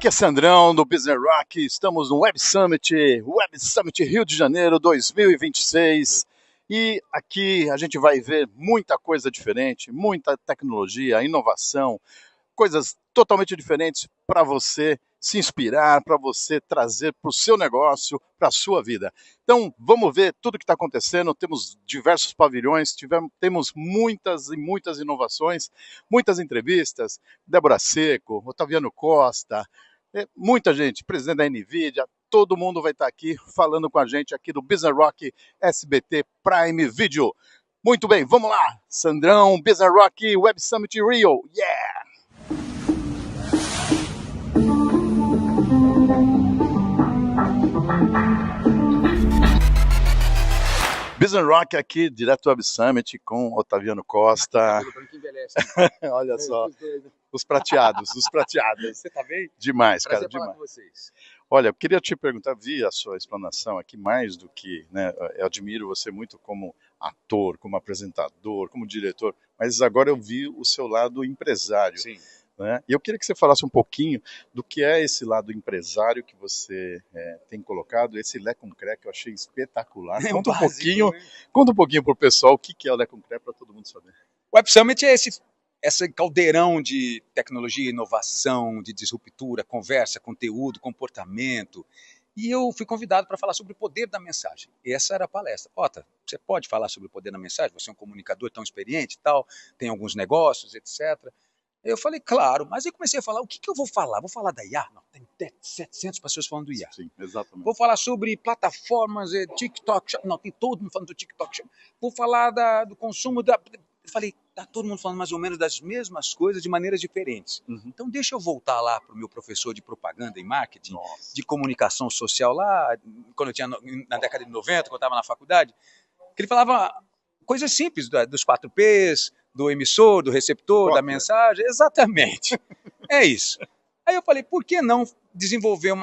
Aqui é Sandrão do Business Rock, estamos no Web Summit Rio de Janeiro 2026 e aqui a gente vai ver muita coisa diferente, muita tecnologia, inovação, coisas totalmente diferentes para você se inspirar, para você trazer para o seu negócio, para a sua vida. Então, vamos ver tudo o que está acontecendo. Temos diversos pavilhões, temos muitas e muitas inovações, muitas entrevistas. Débora Seco, Otaviano Costa, muita gente, presidente da NVIDIA, todo mundo vai estar aqui falando com a gente aqui do Business Rock SBT Prime Video. Muito bem, vamos lá. Sandrão, Business Rock Web Summit Rio. Yeah! Business Rock aqui, direto do Web Summit com Otaviano Costa. Olha só, os prateados. Você tá bem? Demais, Prazer cara, falar demais. com vocês. Olha, eu queria te perguntar, vi a sua explanação aqui, mais do que, né, eu admiro você muito como ator, como apresentador, como diretor, mas agora eu vi o seu lado empresário. Sim. Né? E eu queria que você falasse um pouquinho do que é esse lado empresário que você tem colocado, esse Lé Concré, que eu achei espetacular. Conta um pouquinho para o pessoal o que é o Lé Concré, para todo mundo saber. O Web Summit é esse caldeirão de tecnologia, inovação, de disruptura, conversa, conteúdo, comportamento. E eu fui convidado para falar sobre o poder da mensagem. E essa era a palestra. Ota, você pode falar sobre o poder da mensagem? Você é um comunicador tão experiente e tal, tem alguns negócios, etc. Eu falei, claro, mas aí comecei a falar, o que eu vou falar? Vou falar da IA? Não, tem 700 pessoas falando do IA. Sim, exatamente. Vou falar sobre plataformas, TikTok, não, tem todo mundo falando do TikTok. Vou falar do consumo da... Eu falei, tá todo mundo falando mais ou menos das mesmas coisas de maneiras diferentes. Uhum. Então deixa eu voltar lá para o meu professor de propaganda e marketing, Nossa. de comunicação social lá, quando eu tinha na década de 90, quando eu estava na faculdade, que ele falava coisas simples, dos 4Ps, do emissor, do receptor, da mensagem, exatamente. É isso. Aí eu falei, por que não desenvolver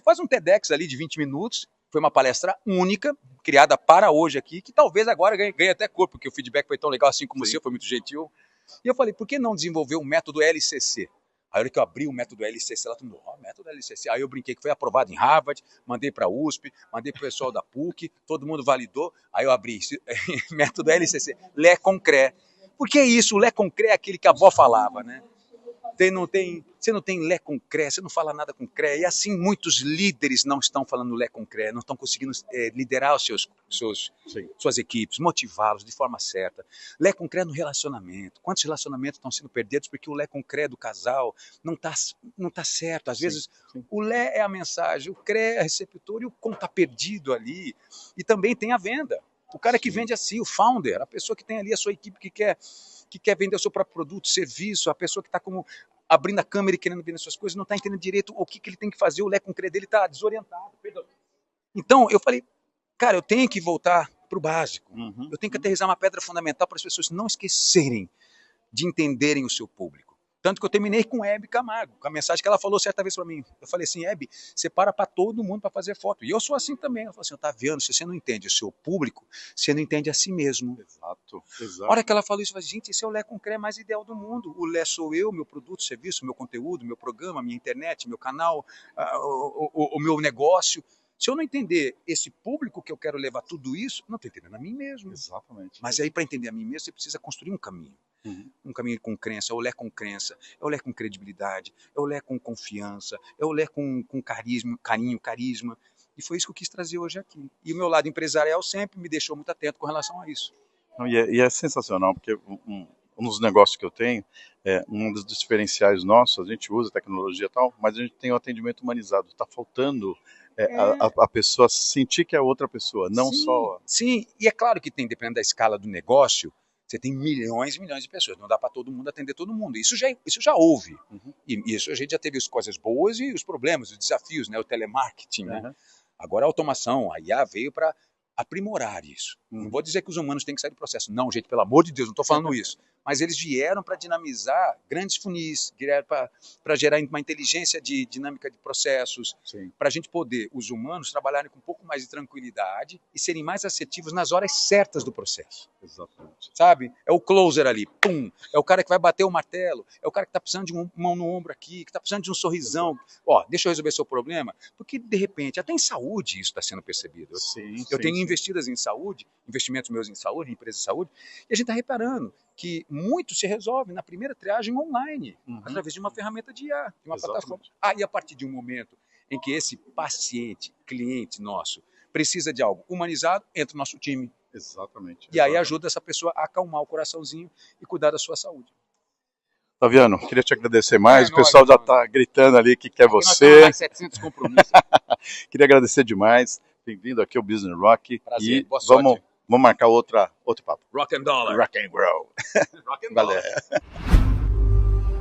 faz um TEDx ali de 20 minutos, foi uma palestra única, criada para hoje aqui, que talvez agora ganhe até corpo, porque o feedback foi tão legal assim como o seu, foi muito gentil. E eu falei, por que não desenvolver um método LCC? Aí, a hora que eu abri o método LCC, ela falou, método LCC. Aí eu brinquei que foi aprovado em Harvard, mandei para a USP, mandei para o pessoal da PUC, todo mundo validou. Aí eu abri método LCC, Lé Concré. Porque é isso, o Lé Concré é aquele que a avó falava, né? Você não tem Lé Concré, você não fala nada com Cré. E assim muitos líderes não estão falando Lé Concré, não estão conseguindo liderar suas equipes, motivá-los de forma certa. Lé Concré no relacionamento. Quantos relacionamentos estão sendo perdidos porque o Lé Concré do casal não tá certo. Às vezes o Lé é a mensagem, o Cré é o receptor e o como está perdido ali. E também tem a venda. O cara que vende assim, o founder, a pessoa que tem ali a sua equipe que quer vender o seu próprio produto, serviço, a pessoa que está como abrindo a câmera e querendo vender suas coisas, não está entendendo direito o que ele tem que fazer, o Lé Concré dele está desorientado. Perdão. Então, eu falei, cara, eu tenho que voltar para o básico. Eu tenho que aterrissar uma pedra fundamental para as pessoas não esquecerem de entenderem o seu público. Tanto que eu terminei com Hebe Camargo, com a mensagem que ela falou certa vez para mim. Eu falei assim, Hebe, você para todo mundo para fazer foto. E eu sou assim também. Ela falou assim, Otaviano, se você não entende o seu público, você não entende a si mesmo. Exato. A hora que ela falou isso, eu falei, gente, esse é o Lé Concré mais ideal do mundo. O Lé sou eu, meu produto, serviço, meu conteúdo, meu programa, minha internet, meu canal, o meu negócio. Se eu não entender esse público que eu quero levar tudo isso, não estou entendendo a mim mesmo. Exatamente. Mas aí, para entender a mim mesmo, você precisa construir um caminho. Um caminho com crença, é o Lé com crença, é o Lé com credibilidade, é o Lé com confiança, é o Lé com carinho, carisma. E foi isso que eu quis trazer hoje aqui. E o meu lado empresarial sempre me deixou muito atento com relação a isso. E é sensacional, porque um dos negócios que eu tenho, um dos diferenciais nossos, a gente usa tecnologia e tal, mas a gente tem o atendimento humanizado. Está faltando a pessoa sentir que é outra pessoa, não só... Sim, e é claro que tem, dependendo da escala do negócio, você tem milhões e milhões de pessoas, não dá para todo mundo atender todo mundo. Isso já houve. E isso a gente já teve as coisas boas e os problemas, os desafios, né? O telemarketing, né? Agora a automação, a IA veio para aprimorar isso. Não vou dizer que os humanos têm que sair do processo. Não, gente, pelo amor de Deus, não estou falando isso. mas eles vieram para dinamizar grandes funis, vieram para gerar uma inteligência dinâmica de processos, para a gente poder, os humanos, trabalharem com um pouco mais de tranquilidade e serem mais assertivos nas horas certas do processo. Exatamente. Sabe? É o closer ali, pum, é o cara que vai bater o martelo, é o cara que está precisando de uma mão no ombro aqui, que está precisando de um sorrisão. Ó, deixa eu resolver seu problema, porque de repente, até em saúde isso está sendo percebido. Eu tenho investidas em saúde, investimentos meus em saúde, em empresas de saúde, e a gente está reparando que muito se resolve na primeira triagem online, através de uma ferramenta de IA, de uma plataforma. E a partir de um momento em que esse paciente, cliente nosso, precisa de algo humanizado, entra no nosso time. Exatamente. E aí ajuda essa pessoa a acalmar o coraçãozinho e cuidar da sua saúde. Taviano, queria te agradecer mais. O pessoal já está gritando ali que quer você. Nós mais 700 compromissos. Queria agradecer demais. Bem-vindo aqui ao Business Rock. Prazer, e boa sorte. Vamos marcar outro papo. Rock and dollar. Rock and roll. Rock and dollar.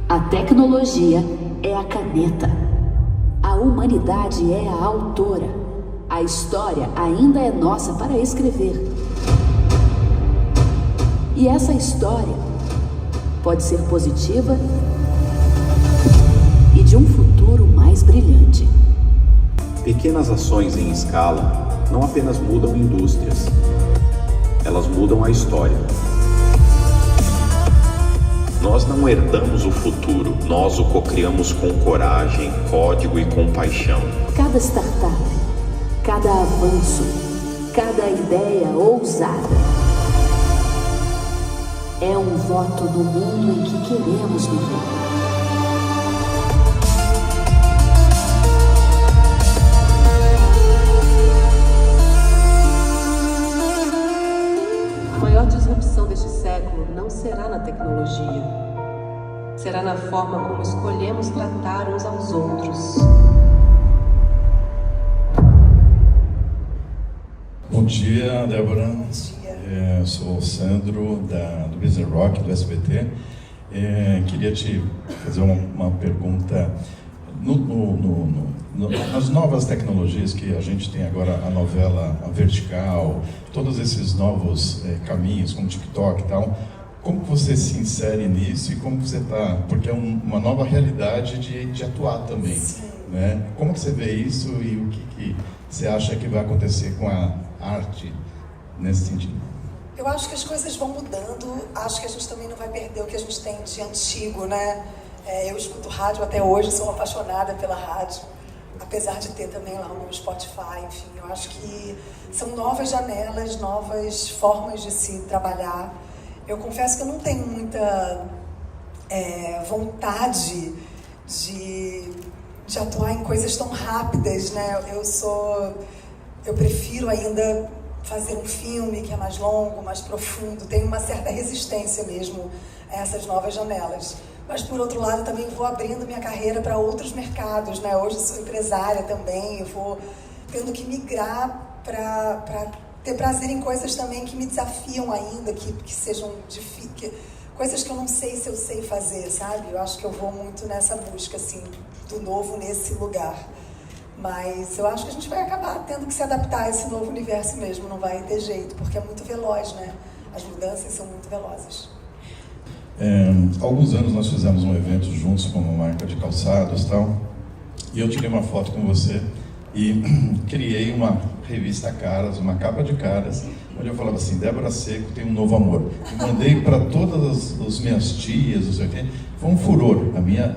A tecnologia é a caneta. A humanidade é a autora. A história ainda é nossa para escrever. E essa história pode ser positiva e de um futuro mais brilhante. Pequenas ações em escala não apenas mudam indústrias, elas mudam a história. Nós não herdamos o futuro, nós o cocriamos com coragem, código e compaixão. Cada startup, cada avanço, cada ideia ousada é um voto no mundo em que queremos viver. A maior disrupção deste século não será na tecnologia, será na forma como escolhemos tratar uns aos outros. Bom dia, Débora. Sou o Sandro, do Business Rock, do SBT. Queria te fazer uma pergunta. Nas novas tecnologias que a gente tem agora, a novela vertical, todos esses novos caminhos, como TikTok e tal, como você se insere nisso e como você está... Porque é uma nova realidade de atuar também, né? Como você vê isso e o que você acha que vai acontecer com a arte nesse sentido? Eu acho que as coisas vão mudando, acho que a gente também não vai perder o que a gente tem de antigo, né? Eu escuto rádio até hoje, sou apaixonada pela rádio, apesar de ter também lá o meu Spotify, enfim, eu acho que são novas janelas, novas formas de se trabalhar. Eu confesso que eu não tenho muita vontade de atuar em coisas tão rápidas, né? Eu prefiro ainda fazer um filme que é mais longo, mais profundo, tenho uma certa resistência mesmo a essas novas janelas. Mas, por outro lado, também vou abrindo minha carreira para outros mercados, né? Hoje sou empresária também, eu vou tendo que migrar para ter prazer em coisas também que me desafiam ainda, que sejam difíceis, coisas que eu não sei se eu sei fazer, sabe? Eu acho que eu vou muito nessa busca, assim, do novo nesse lugar. Mas eu acho que a gente vai acabar tendo que se adaptar a esse novo universo mesmo, não vai ter jeito, porque é muito veloz, né? As mudanças são muito velozes. Há alguns anos nós fizemos um evento juntos com uma marca de calçados e tal, e eu tirei uma foto com você e criei uma revista Caras, uma capa de caras, onde eu falava assim, Débora Seco tem um novo amor. E mandei para todas as minhas tias, não sei o quê. Foi um furor. A minha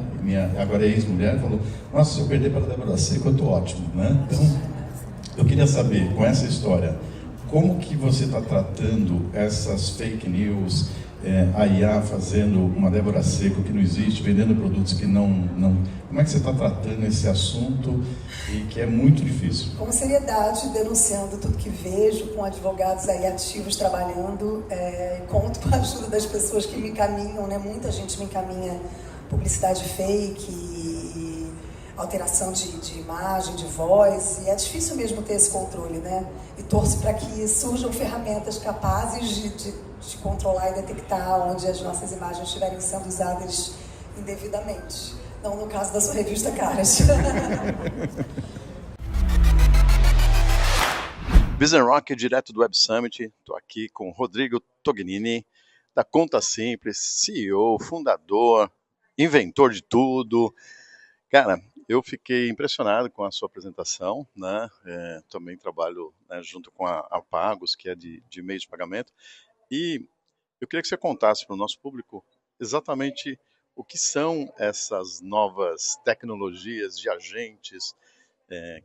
agora ex-mulher falou, nossa, se eu perder para a Débora Seco, eu estou ótimo, né? Então, eu queria saber, com essa história, como que você está tratando essas fake news, a IA fazendo uma Débora Seco que não existe, vendendo produtos que não... Como é que você está tratando esse assunto e que é muito difícil? Com seriedade, denunciando tudo que vejo, com advogados aí ativos trabalhando, conto com a ajuda das pessoas que me encaminham, né? Muita gente me encaminha publicidade fake e alteração de imagem, de voz, e é difícil mesmo ter esse controle, né? E torço para que surjam ferramentas capazes de controlar e detectar onde as nossas imagens estiverem sendo usadas indevidamente. Não no caso da sua revista Caras. Business Rock, direto do Web Summit. Estou aqui com Rodrigo Tognini, da Conta Simples, CEO, fundador, inventor de tudo. Cara, eu fiquei impressionado com a sua apresentação, né? Também trabalho, né, junto com a Pagos, que é de meio de pagamento, e eu queria que você contasse para o nosso público exatamente o que são essas novas tecnologias de agentes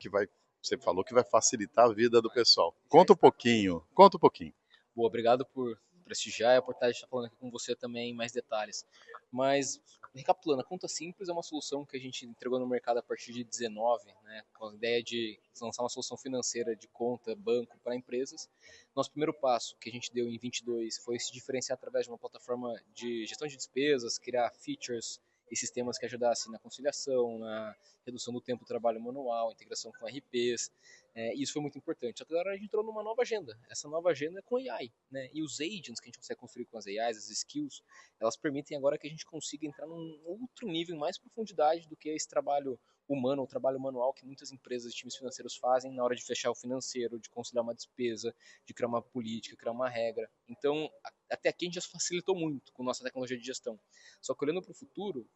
que você falou que vai facilitar a vida do pessoal. Conta um pouquinho, conta um pouquinho. Boa, obrigado por prestigiar e a oportunidade de estar falando aqui com você também em mais detalhes. Mas, recapitulando, a Conta Simples é uma solução que a gente entregou no mercado a partir de 19, né, com a ideia de lançar uma solução financeira de conta, banco para empresas. Nosso primeiro passo que a gente deu em 22 foi se diferenciar através de uma plataforma de gestão de despesas, criar features e sistemas que ajudassem na conciliação, na redução do tempo de trabalho manual, integração com RPs. E isso foi muito importante. Só que agora a gente entrou numa nova agenda. Essa nova agenda é com AI, né? E os agents que a gente consegue construir com as AIs, as skills, elas permitem agora que a gente consiga entrar num outro nível, em mais profundidade do que esse trabalho humano, o trabalho manual que muitas empresas e times financeiros fazem na hora de fechar o financeiro, de conciliar uma despesa, de criar uma política, criar uma regra. Então, até aqui a gente já facilitou muito com nossa tecnologia de gestão. Só que olhando para o futuro,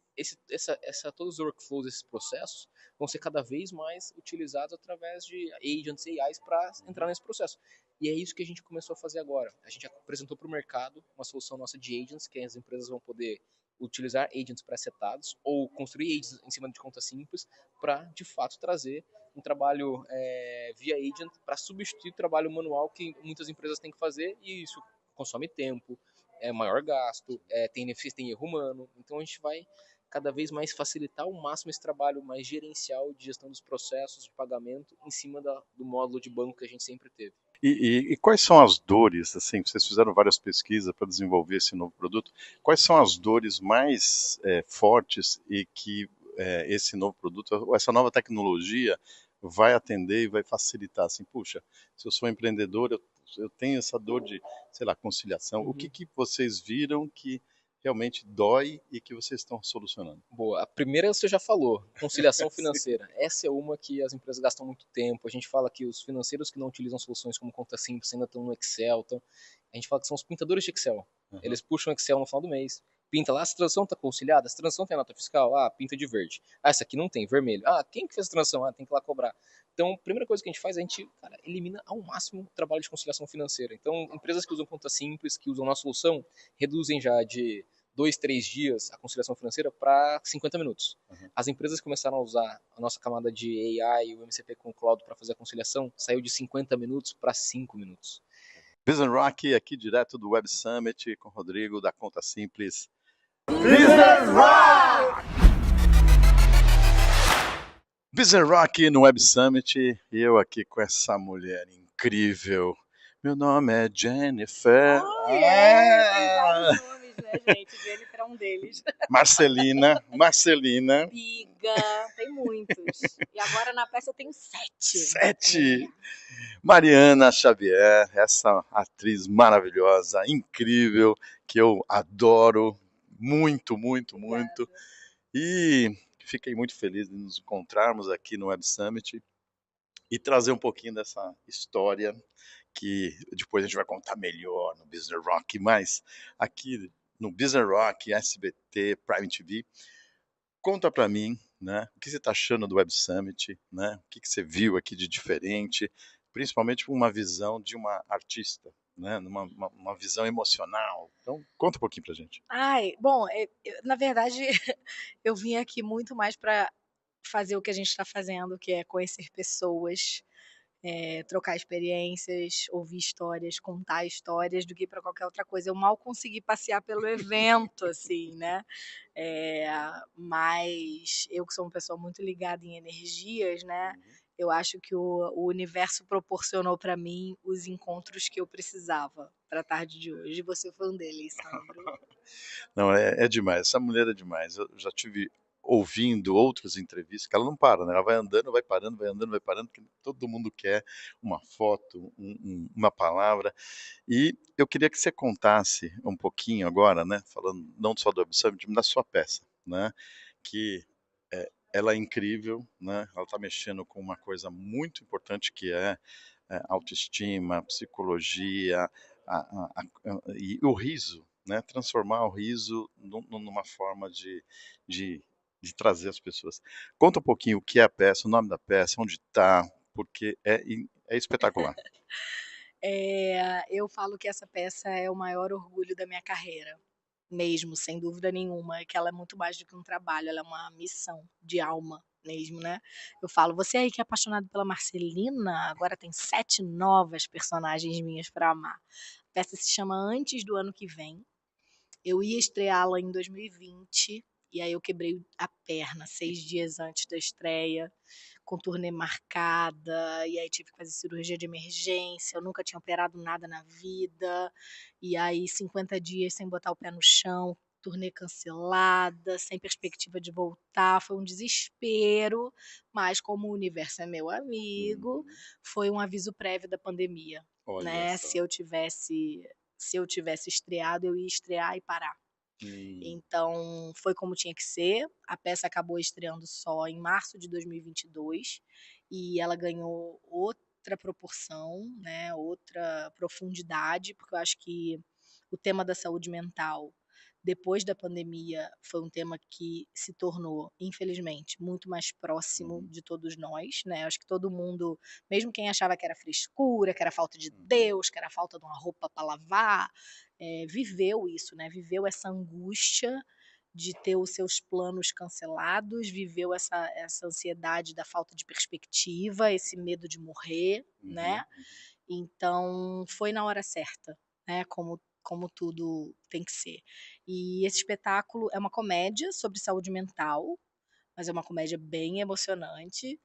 todos os workflows, esses processos, vão ser cada vez mais utilizados através de agents e AIs para entrar nesse processo. E é isso que a gente começou a fazer agora. A gente apresentou para o mercado uma solução nossa de agents, que as empresas vão poder utilizar agents pré-setados ou construir agents em cima de Conta Simples para, de fato, trazer um trabalho via agent para substituir o trabalho manual que muitas empresas têm que fazer, e isso consome tempo, é maior gasto, tem erro humano. Então a gente vai cada vez mais facilitar ao máximo esse trabalho mais gerencial de gestão dos processos de pagamento em cima do módulo de banco que a gente sempre teve. E quais são as dores, assim, vocês fizeram várias pesquisas para desenvolver esse novo produto, quais são as dores mais fortes e que esse novo produto, essa nova tecnologia vai atender e vai facilitar, assim, puxa, se eu sou empreendedor, eu tenho essa dor de, sei lá, conciliação, o que vocês viram que realmente dói e que vocês estão solucionando? Boa, a primeira você já falou, conciliação financeira. Essa é uma que as empresas gastam muito tempo. A gente fala que os financeiros que não utilizam soluções como Conta Simples ainda estão no Excel. A gente fala que são os pintadores de Excel. Eles puxam o Excel no final do mês, pinta lá, essa transação está conciliada, essa transação tem nota fiscal, pinta de verde. Essa aqui não tem, vermelho. Quem que fez a transação? Tem que ir lá cobrar. Então, a primeira coisa que a gente faz, a gente elimina ao máximo o trabalho de conciliação financeira. Então, empresas que usam Conta Simples, que usam nossa solução, reduzem já de 2, 3 dias a conciliação financeira para 50 minutos. As empresas que começaram a usar a nossa camada de AI, o MCP com o Cloud para fazer a conciliação, saiu de 50 minutos para 5 minutos. Business Rock, aqui direto do Web Summit, com o Rodrigo, da Conta Simples. Business Rock! Business Rock no Web Summit, e eu aqui com essa mulher incrível. Meu nome é Jennifer. Tem vários nomes, né, gente? Jennifer é um deles. Marcelina. Biga, tem muitos. E agora na peça eu tenho 7. 7! Mariana Xavier, essa atriz maravilhosa, incrível, que eu adoro muito. E fiquei muito feliz de nos encontrarmos aqui no Web Summit e trazer um pouquinho dessa história que depois a gente vai contar melhor no Business Rock, mas aqui no Business Rock, SBT, Prime TV, conta para mim, né, o que você está achando do Web Summit, né, o que você viu aqui de diferente, principalmente uma visão de uma artista, né, uma visão emocional. Então, conta um pouquinho pra gente. Bom, na verdade, eu vim aqui muito mais para fazer o que a gente está fazendo, que é conhecer pessoas, trocar experiências, ouvir histórias, contar histórias, do que para qualquer outra coisa. Eu mal consegui passear pelo evento, assim, né? Mas eu que sou uma pessoa muito ligada em energias, né? Eu acho que o universo proporcionou para mim os encontros que eu precisava para a tarde de hoje. E você foi um deles, Sandro. Não, é demais. Essa mulher é demais. Eu já tive ouvindo outras entrevistas, que ela não para, né? Ela vai andando, vai parando, porque todo mundo quer uma foto, uma palavra. E eu queria que você contasse um pouquinho agora, né? Falando não só do Web Summit, mas da sua peça, né? Que ela é incrível, né? Ela está mexendo com uma coisa muito importante que é autoestima, psicologia e o riso, né? Transformar o riso numa forma de trazer as pessoas. Conta um pouquinho o que é a peça, o nome da peça, onde está, porque é espetacular. Eu falo que essa peça é o maior orgulho da minha carreira, mesmo, sem dúvida nenhuma, que ela é muito mais do que um trabalho, ela é uma missão de alma mesmo, né. Eu falo: "Você aí que é apaixonado pela Marcelina, agora tem 7 novas personagens minhas para amar". A peça se chama Antes do Ano que Vem. Eu ia estreá-la em 2020, e aí eu quebrei a perna 6 dias antes da estreia, com turnê marcada, e aí tive que fazer cirurgia de emergência, eu nunca tinha operado nada na vida, e aí 50 dias sem botar o pé no chão, turnê cancelada, sem perspectiva de voltar, foi um desespero, mas como o universo é meu amigo, foi um aviso prévio da pandemia, Olha né, só. se eu tivesse estreado, eu ia estrear e parar. Hum. Então, foi como tinha que ser. A peça acabou estreando só em março de 2022 e ela ganhou outra proporção, né, outra profundidade, porque eu acho que o tema da saúde mental, depois da pandemia, foi um tema que se tornou, infelizmente, muito mais próximo de todos nós, né. Acho que todo mundo, mesmo quem achava que era frescura, que era falta de Deus, que era falta de uma roupa para lavar, viveu isso, né, viveu essa angústia de ter os seus planos cancelados, viveu essa ansiedade da falta de perspectiva, esse medo de morrer, né. Então, foi na hora certa, né, como tudo tem que ser. E esse espetáculo é uma comédia sobre saúde mental, mas é uma comédia bem emocionante.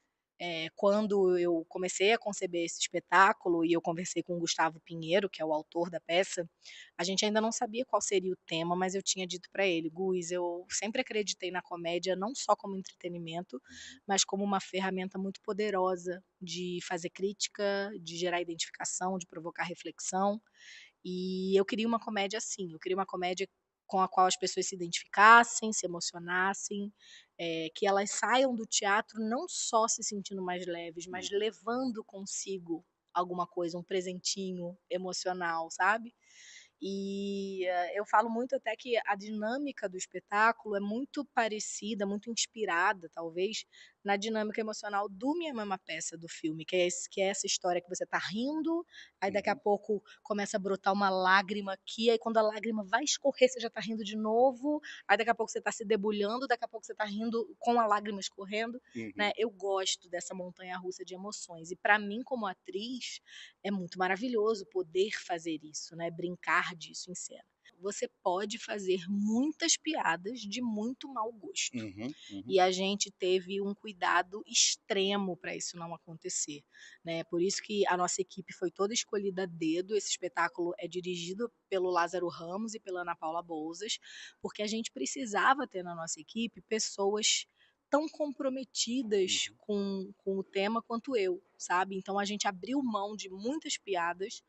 Quando eu comecei a conceber esse espetáculo e eu conversei com o Gustavo Pinheiro, que é o autor da peça, a gente ainda não sabia qual seria o tema, mas eu tinha dito para ele: "Gus, eu sempre acreditei na comédia não só como entretenimento, mas como uma ferramenta muito poderosa de fazer crítica, de gerar identificação, de provocar reflexão. E eu queria uma comédia assim, eu queria uma comédia com a qual as pessoas se identificassem, se emocionassem, que elas saiam do teatro não só se sentindo mais leves, mas levando consigo alguma coisa, um presentinho emocional, sabe. E, eu falo muito até que a dinâmica do espetáculo é muito parecida, muito inspirada, talvez, na dinâmica emocional do Minha Mãe é uma Peça, do filme, que é essa história que você tá rindo, aí daqui a pouco começa a brotar uma lágrima aqui, aí quando a lágrima vai escorrer, você já tá rindo de novo, aí daqui a pouco você tá se debulhando, daqui a pouco você tá rindo com a lágrima escorrendo, né. Eu gosto dessa montanha-russa de emoções e pra mim, como atriz, é muito maravilhoso poder fazer isso, né, brincar disso em cena. Você pode fazer muitas piadas de muito mau gosto. E a gente teve um cuidado extremo para isso não acontecer, né. Por isso que a nossa equipe foi toda escolhida a dedo, esse espetáculo é dirigido pelo Lázaro Ramos e pela Ana Paula Bouzas, porque a gente precisava ter na nossa equipe pessoas tão comprometidas com o tema quanto eu, sabe. Então a gente abriu mão de muitas piadas,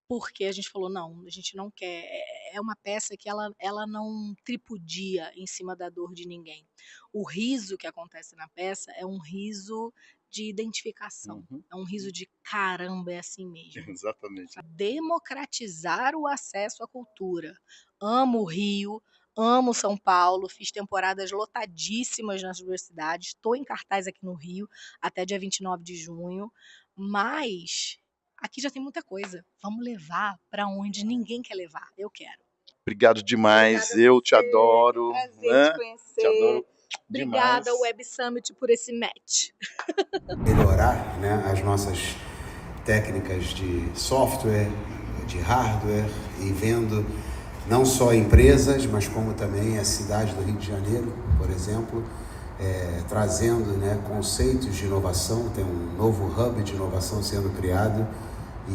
porque a gente falou: "Não, a gente não quer". É uma peça que ela não tripudia em cima da dor de ninguém. O riso que acontece na peça é um riso de identificação, é um riso de "caramba, é assim mesmo". Exatamente. Democratizar o acesso à cultura. Amo o Rio, amo São Paulo, fiz temporadas lotadíssimas nas 2 cidades, estou em cartaz aqui no Rio até dia 29 de junho, mas aqui já tem muita coisa. Vamos levar para onde ninguém quer levar. Eu quero. Obrigado demais, eu te adoro, Prazer né? te conhecer. Te adoro Obrigada, demais. Web Summit, por esse match. Melhorar, né, as nossas técnicas de software, de hardware, e vendo não só empresas, mas como também a cidade do Rio de Janeiro, por exemplo, trazendo, né, conceitos de inovação. Tem um novo hub de inovação sendo criado e,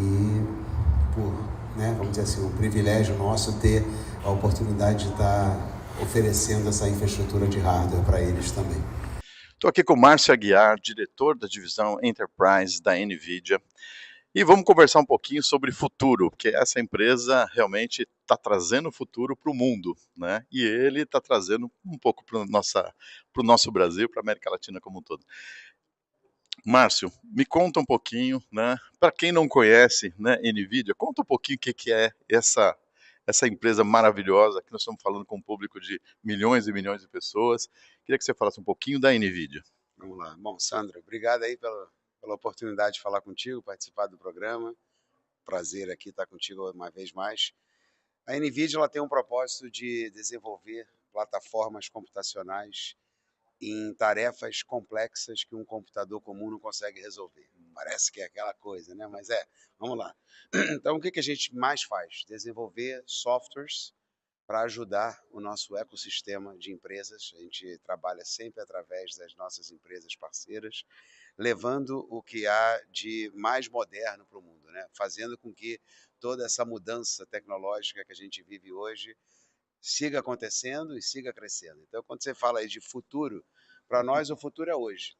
vamos dizer assim, um privilégio nosso ter a oportunidade de estar oferecendo essa infraestrutura de hardware para eles também. Estou aqui com o Márcio Aguiar, diretor da divisão Enterprise da NVIDIA, e vamos conversar um pouquinho sobre futuro, porque essa empresa realmente está trazendo o futuro para o mundo, né? E ele está trazendo um pouco para o nosso Brasil, para a América Latina como um todo. Márcio, me conta um pouquinho, né? Para quem não conhece, né, NVIDIA, conta um pouquinho o que é essa empresa maravilhosa, que nós estamos falando com um público de milhões e milhões de pessoas. Queria que você falasse um pouquinho da NVIDIA. Vamos lá. Bom, Sandra, obrigado aí pela oportunidade de falar contigo, participar do programa. Prazer aqui estar contigo uma vez mais. A NVIDIA ela tem um propósito de desenvolver plataformas computacionais em tarefas complexas que um computador comum não consegue resolver. Parece que é aquela coisa, né? Mas vamos lá. Então, o que a gente mais faz? Desenvolver softwares para ajudar o nosso ecossistema de empresas. A gente trabalha sempre através das nossas empresas parceiras, levando o que há de mais moderno para o mundo, né? Fazendo com que toda essa mudança tecnológica que a gente vive hoje siga acontecendo e siga crescendo. Então, quando você fala aí de futuro, para nós o futuro é hoje.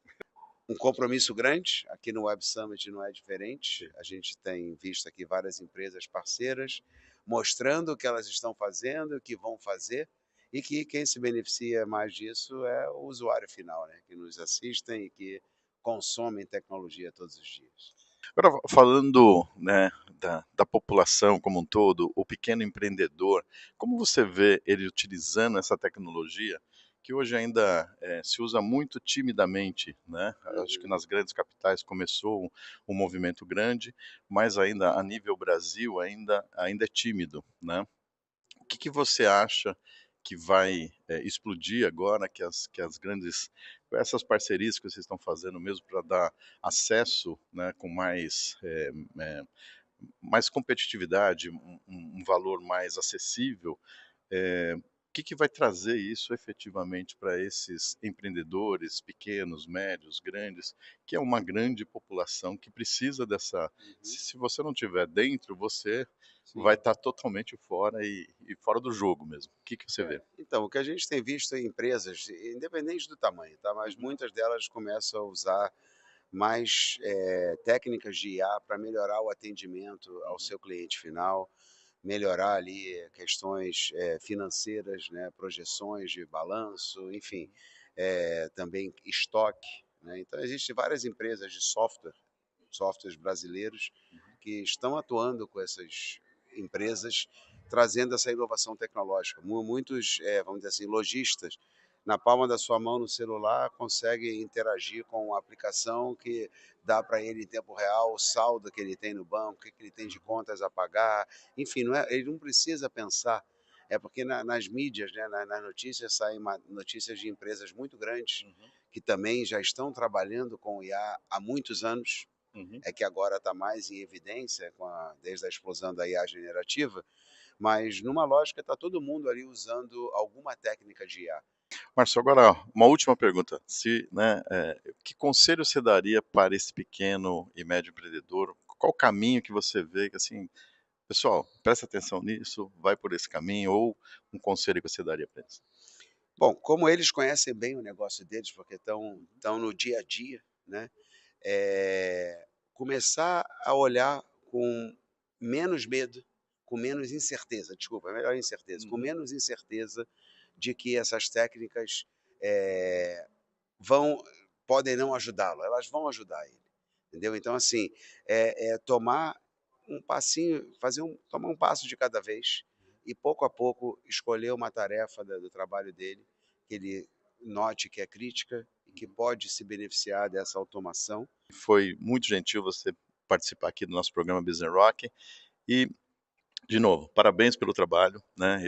Um compromisso grande, aqui no Web Summit não é diferente. A gente tem visto aqui várias empresas parceiras mostrando o que elas estão fazendo, o que vão fazer, e que quem se beneficia mais disso é o usuário final, né? Que nos assistem e que consomem tecnologia todos os dias. Agora, falando, né, da população como um todo, o pequeno empreendedor, como você vê ele utilizando essa tecnologia, que hoje ainda se usa muito timidamente, né? Acho que nas grandes capitais começou um movimento grande, mas ainda a nível Brasil ainda é tímido, né? O que você acha que vai explodir agora, que as grandes, essas parcerias que vocês estão fazendo mesmo para dar acesso, né, com mais competitividade, um valor mais acessível, o que vai trazer isso efetivamente para esses empreendedores pequenos, médios, grandes, que é uma grande população que precisa dessa... Se você não estiver dentro, você vai estar totalmente fora e fora do jogo mesmo. O que você vê? Então, o que a gente tem visto em empresas, independente do tamanho, tá? Mas muitas delas começam a usar mais técnicas de IA para melhorar o atendimento ao seu cliente final, melhorar ali questões financeiras, né, projeções de balanço, enfim, também estoque, né? Então, existem várias empresas de softwares brasileiros que estão atuando com essas empresas, trazendo essa inovação tecnológica. Muitos, vamos dizer assim, lojistas, na palma da sua mão no celular, consegue interagir com uma aplicação que dá para ele em tempo real o saldo que ele tem no banco, o que ele tem de contas a pagar, enfim, ele não precisa pensar. É porque nas mídias, né, nas notícias, saem notícias de empresas muito grandes que também já estão trabalhando com IA há muitos anos, é que agora está mais em evidência desde a explosão da IA generativa, mas numa lógica está todo mundo ali usando alguma técnica de IA. Márcio, agora uma última pergunta. Que conselho você daria para esse pequeno e médio empreendedor? Qual o caminho que você vê que, assim, pessoal, presta atenção nisso, vai por esse caminho, ou um conselho que você daria para eles? Bom, como eles conhecem bem o negócio deles, porque estão no dia a dia, né? Começar a olhar com menos medo, com menos incerteza, desculpa, é melhor incerteza, com menos incerteza de que essas técnicas podem não ajudá-lo, elas vão ajudar ele, entendeu? Então, assim, tomar um passinho, tomar um passo de cada vez e pouco a pouco escolher uma tarefa do trabalho dele, que ele note que é crítica e que pode se beneficiar dessa automação. Foi muito gentil você participar aqui do nosso programa Business Rock e, de novo, parabéns pelo trabalho, né?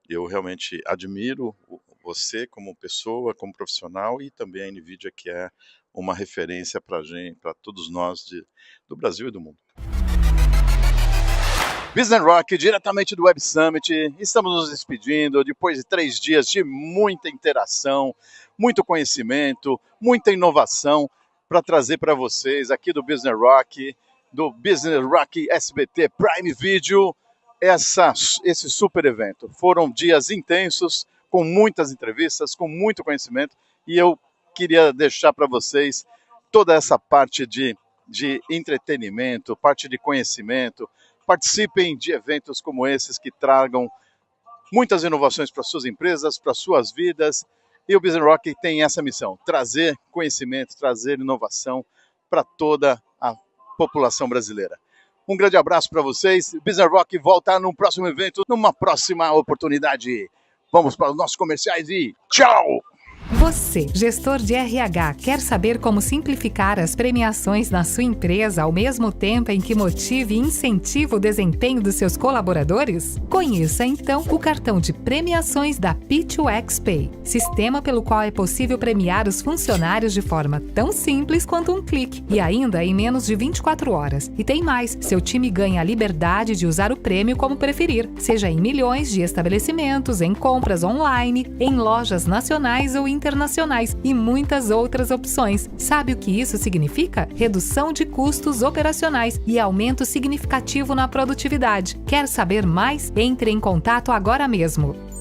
Eu realmente admiro você como pessoa, como profissional, e também a NVIDIA, que é uma referência para a gente, para todos nós do Brasil e do mundo. Business Rock, diretamente do Web Summit. Estamos nos despedindo depois de 3 dias de muita interação, muito conhecimento, muita inovação para trazer para vocês aqui do Business Rock SBT Prime Video, esse super evento. Foram dias intensos, com muitas entrevistas, com muito conhecimento, e eu queria deixar para vocês toda essa parte de entretenimento, parte de conhecimento. Participem de eventos como esses que tragam muitas inovações para suas empresas, para suas vidas. E o Business Rock tem essa missão, trazer conhecimento, trazer inovação para toda a população brasileira. Um grande abraço para vocês. Business Rock volta num próximo evento, numa próxima oportunidade. Vamos para os nossos comerciais e tchau! Você, gestor de RH, quer saber como simplificar as premiações na sua empresa ao mesmo tempo em que motive e incentive o desempenho dos seus colaboradores? Conheça então o cartão de premiações da P2X Pay, sistema pelo qual é possível premiar os funcionários de forma tão simples quanto um clique e ainda em menos de 24 horas. E tem mais, seu time ganha a liberdade de usar o prêmio como preferir, seja em milhões de estabelecimentos, em compras online, em lojas nacionais ou internacionais e muitas outras opções. Sabe o que isso significa? Redução de custos operacionais e aumento significativo na produtividade. Quer saber mais? Entre em contato agora mesmo.